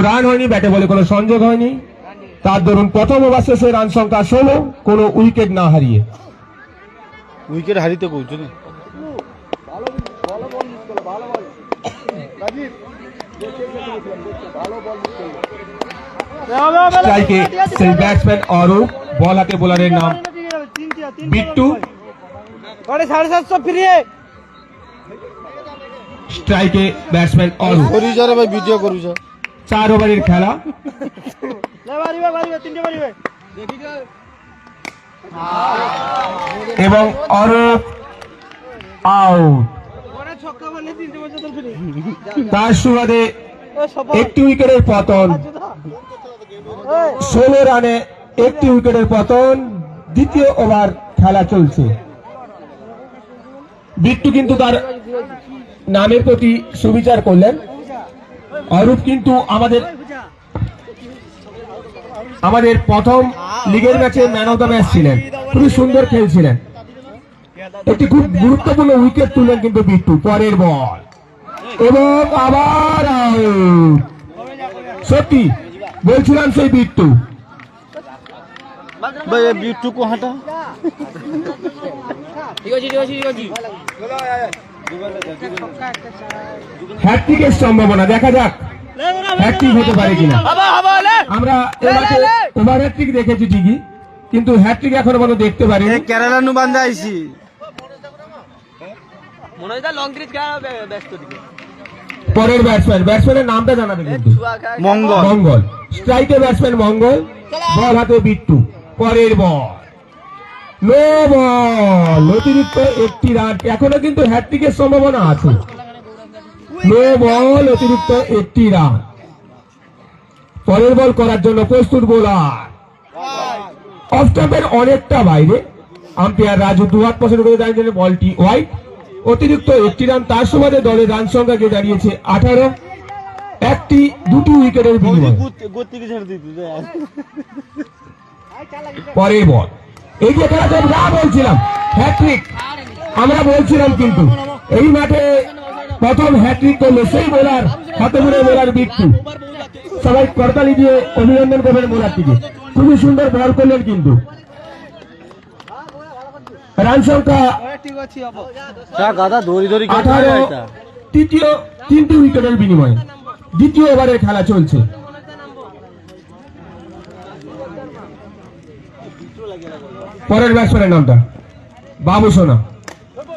Run হয়নি, ব্যাটে বলে কোনো সংযোগ হয়নি। তার দরুন প্রথম ওভার শেষে রান সংখ্যা 16, কোনো উইকেট না হারিয়ে। উইকেট হারিতে কইছো না স্ট্রাইকে সেই ব্যাটসম্যান অরূপ, বল হাতে বোলারের নাম বিট্টু। 750 ফিরিয়ে স্ট্রাইকে ব্যাটসম্যান অরূপ। করি যা রে ভাই, ভিডিও করু যা। 4 ওভারের খেলা। এবং অরূপ আউট। তার সুবাদে একটি উইকেটের পতন। 16 রানে একটি উইকেটের পতন। দ্বিতীয় ওভার খেলা চলছে। বিট্টু কিন্তু তার নামের প্রতি সুবিচার করলেন। অরূপ কিন্তু আমাদের প্রথম লিগের ম্যাচে ম্যান অফ দ্য ম্যাচ ছিলেন, খুবই সুন্দর খেলছিলেন। একটি খুব গুরুত্বপূর্ণ উইকেট তুললেন কিন্তু বিট্টু। পরের বল এবং আবার আউট। সত্যি বলছিলাম সেই বিট্টু। ভাই বিট্টু কো হাঁটা হ্যাটট্রিকের সম্ভাবনা, দেখা যাক হ্যাটট্রিক হতে পারে কিনা। আমরা ওভার হ্যাটট্রিক দেখেছি ঠিকই, কিন্তু হ্যাটট্রিক এখনো পর্যন্ত দেখতে পারি। কেরালা নু বান্ধা আইছি পরের ব্যাটসম্যানের নামটা জানাবে কিন্তু। মঙ্গল। স্ট্রাইকে ব্যাটসম্যান মঙ্গল, বল হাতে বিট্টু। পরের বল নো বল, অতিরিক্ত একটি রান। এখনো কিন্তু হ্যাটট্রিকের সম্ভাবনা আছে। নো বল, অতিরিক্ত একটি রান। পরের বল করার জন্য প্রস্তুত বোলার। অফ স্টাম্পের অনেকটা বাইরে। আম্পায়ার রাজু দুহাত পছন্দ করে দাঁড়িয়ে বলটি ওয়াইড। অতিরিক্ত একটি রান। তার সুবাদে দলের রান সংখ্যা গিয়ে দাঁড়িয়েছে 18। দুটি উইকেটের বিনিময়ে। পরের বল এই যে যা বলছিলাম হ্যাট্রিক, আমরা বলছিলাম কিন্তু এই মাঠে প্রথম হ্যাট্রিক করলো সেই বোলার, হাতে ধরে বোলার বিট্টু। সবাই করতালি দিয়ে অভিনন্দন করবেন বোলারটিকে, খুবই সুন্দর বল করলেন কিন্তু। রান সংখ্যা 18, তিনটি উইকেটের বিনিময়ে দ্বিতীয় ওভারের খেলা চলছে। পরের ব্যাটসম্যানের নামটা বাবু সোনা।